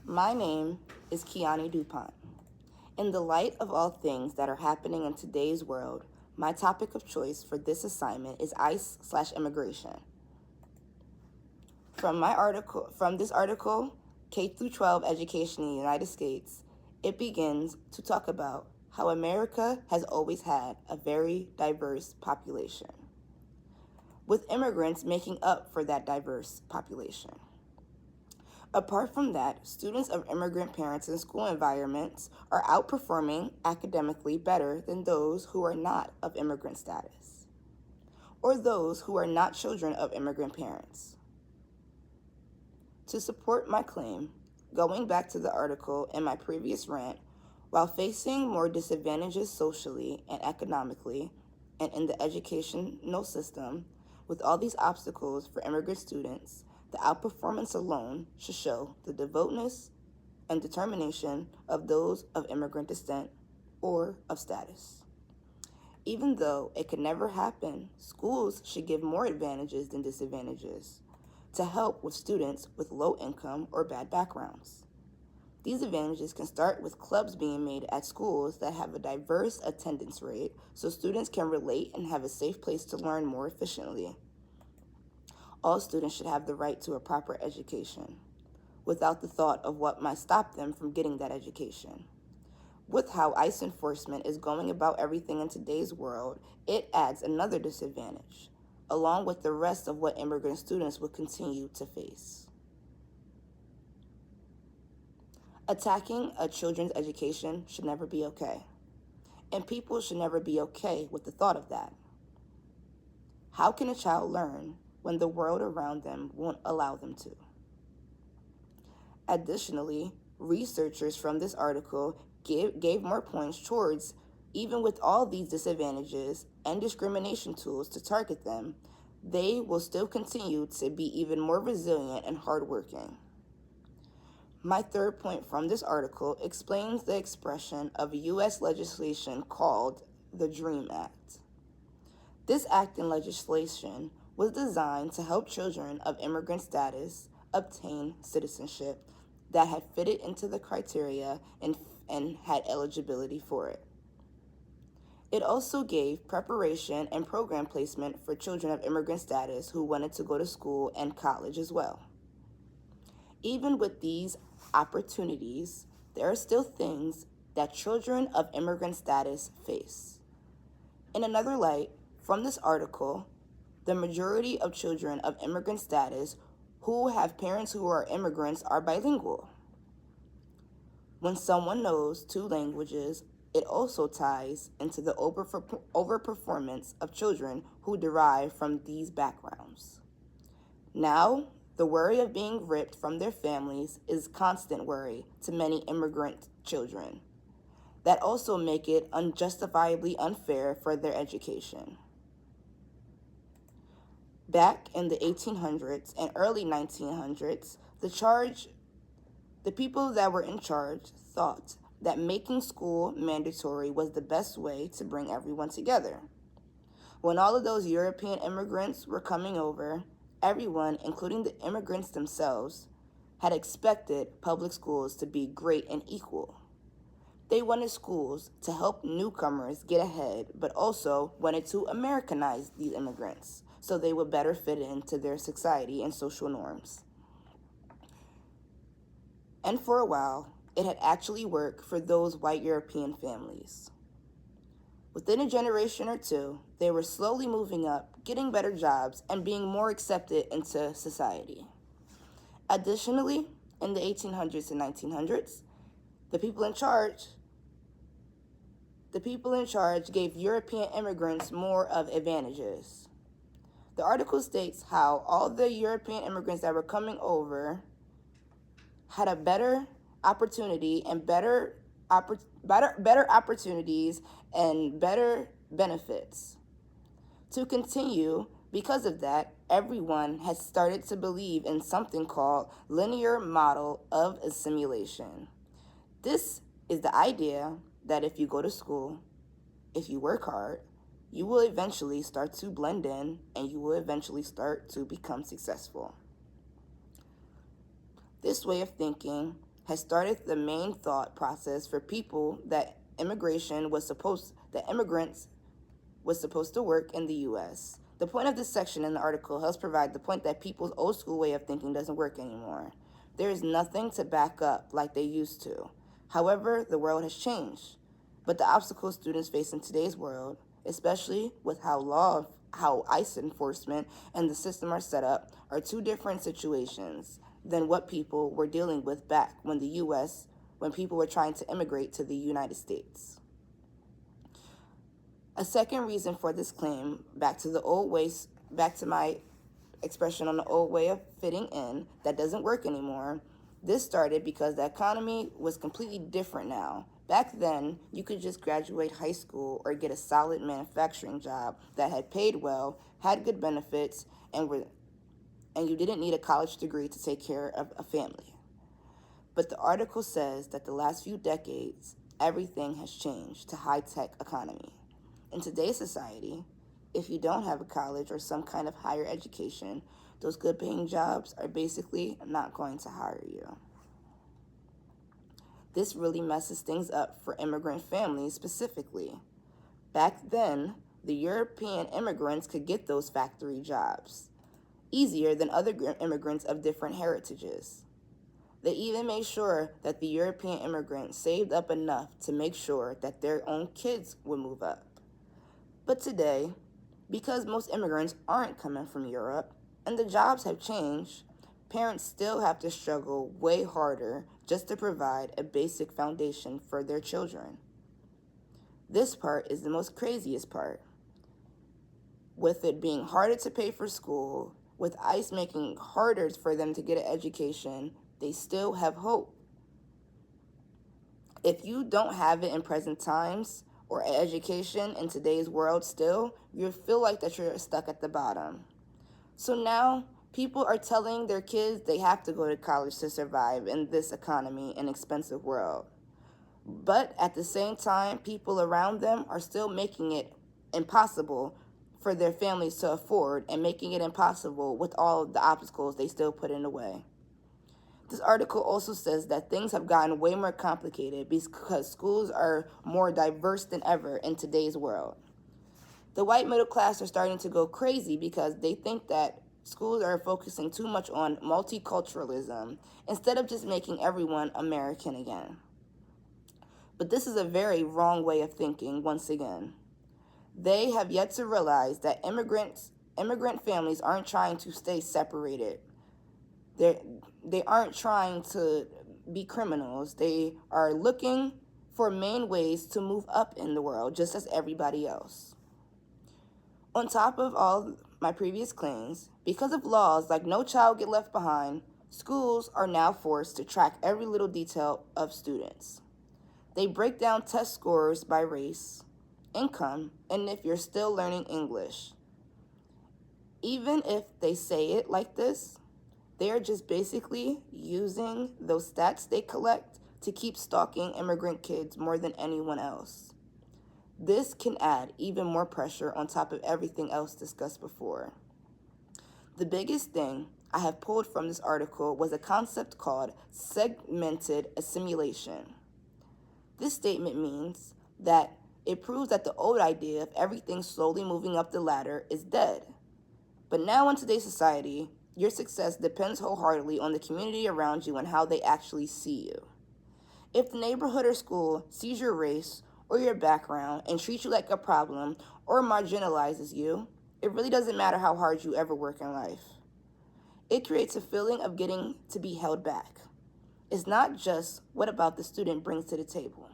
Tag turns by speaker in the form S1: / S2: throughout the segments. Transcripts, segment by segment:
S1: My name is Kiani DuPont. In the light of all things that are happening in today's world, my topic of choice for this assignment is ICE/immigration. From this article, K through 12 education in the United States, it begins to talk about how America has always had a very diverse population, with immigrants making up for that diverse population. Apart from that, students of immigrant parents in school environments are outperforming academically better than those who are not of immigrant status, or those who are not children of immigrant parents. To support my claim, going back to the article in my previous rant, while facing more disadvantages socially and economically and in the educational system, with all these obstacles for immigrant students, the outperformance alone should show the devoutness and determination of those of immigrant descent or of status. Even though it could never happen, schools should give more advantages than disadvantages to help with students with low income or bad backgrounds. These advantages can start with clubs being made at schools that have a diverse attendance rate so students can relate and have a safe place to learn more efficiently. All students should have the right to a proper education, without the thought of what might stop them from getting that education. With how ICE enforcement is going about everything in today's world, it adds another disadvantage, along with the rest of what immigrant students will continue to face. Attacking a children's education should never be okay, and people should never be okay with the thought of that. How can a child learn when the world around them won't allow them to? Additionally, researchers from this article gave more points towards, even with all these disadvantages and discrimination tools to target them, they will still continue to be even more resilient and hardworking. My third point from this article explains the expression of U.S. legislation called the DREAM Act. This act and legislation was designed to help children of immigrant status obtain citizenship that had fitted into the criteria and had eligibility for it. It also gave preparation and program placement for children of immigrant status who wanted to go to school and college as well. Even with these opportunities, there are still things that children of immigrant status face. In another light, from this article, the majority of children of immigrant status who have parents who are immigrants are bilingual. When someone knows two languages, it also ties into the overperformance of children who derive from these backgrounds. Now, the worry of being ripped from their families is constant worry to many immigrant children that also make it unjustifiably unfair for their education. Back in the 1800s and early 1900s, the people that were in charge thought that making school mandatory was the best way to bring everyone together. When all of those European immigrants were coming over, everyone, including the immigrants themselves, had expected public schools to be great and equal. They wanted schools to help newcomers get ahead, but also wanted to Americanize these immigrants so they would better fit into their society and social norms. And for a while, it had actually worked for those white European families. Within a generation or two, they were slowly moving up, getting better jobs, and being more accepted into society. Additionally, in the 1800s and 1900s, the people in charge gave European immigrants more of advantages. The article states how all the European immigrants that were coming over had a better opportunity and better opportunities and better benefits. To continue, because of that, everyone has started to believe in something called linear model of assimilation. This is the idea that if you go to school, if you work hard, you will eventually start to blend in and you will eventually start to become successful. This way of thinking has started the main thought process for people that immigrants was supposed to work in the U.S. The point of this section in the article helps provide the point that people's old school way of thinking doesn't work anymore. There is nothing to back up like they used to. However, the world has changed. But the obstacles students face in today's world, especially with how ICE enforcement and the system are set up, are two different situations than what people were dealing with back when people were trying to immigrate to the United States. A second reason for this claim, back to my expression on the old way of fitting in that doesn't work anymore, this started because the economy was completely different now. Back then, you could just graduate high school or get a solid manufacturing job that had paid well, had good benefits, and you didn't need a college degree to take care of a family. But the article says that the last few decades, everything has changed to high-tech economy. In today's society, if you don't have a college or some kind of higher education, those good-paying jobs are basically not going to hire you. This really messes things up for immigrant families specifically. Back then, the European immigrants could get those factory jobs easier than other immigrants of different heritages. They even made sure that the European immigrants saved up enough to make sure that their own kids would move up. But today, because most immigrants aren't coming from Europe and the jobs have changed, parents still have to struggle way harder just to provide a basic foundation for their children. This part is the most craziest part. With it being harder to pay for school, with ICE making it harder for them to get an education, they still have hope. If you don't have it in present times or an education in today's world still, you feel like that you're stuck at the bottom. So now people are telling their kids they have to go to college to survive in this economy and expensive world. But at the same time, people around them are still making it impossible for their families to afford and making it impossible with all of the obstacles they still put in the way. This article also says that things have gotten way more complicated because schools are more diverse than ever in today's world. The white middle class are starting to go crazy because they think that schools are focusing too much on multiculturalism instead of just making everyone American again. But this is a very wrong way of thinking once again. They have yet to realize that immigrant families aren't trying to stay separated. They aren't trying to be criminals. They are looking for main ways to move up in the world, just as everybody else. On top of all my previous claims, because of laws like No Child Get Left Behind, schools are now forced to track every little detail of students. They break down test scores by race, income, and if you're still learning English. Even if they say it like this, they are just basically using those stats they collect to keep stalking immigrant kids more than anyone else. This can add even more pressure on top of everything else discussed before. The biggest thing I have pulled from this article was a concept called segmented assimilation. This statement means that it proves that the old idea of everything slowly moving up the ladder is dead. But now in today's society, your success depends wholeheartedly on the community around you and how they actually see you. If the neighborhood or school sees your race or your background and treats you like a problem or marginalizes you, it really doesn't matter how hard you ever work in life. It creates a feeling of getting to be held back. It's not just what about the student brings to the table.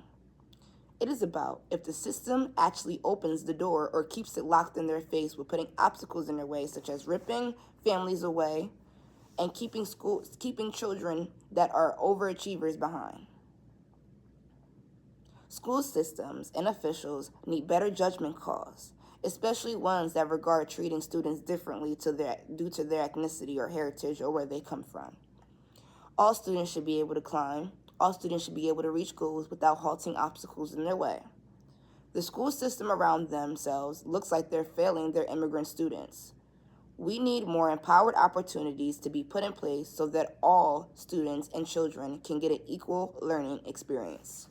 S1: It is about if the system actually opens the door or keeps it locked in their face with putting obstacles in their way, such as ripping families away and keeping children that are overachievers behind. School systems and officials need better judgment calls, especially ones that regard treating students differently due to their ethnicity or heritage or where they come from. All students should be able to climb. All students should be able to reach goals without halting obstacles in their way. The school system around themselves looks like they're failing their immigrant students. We need more empowered opportunities to be put in place so that all students and children can get an equal learning experience.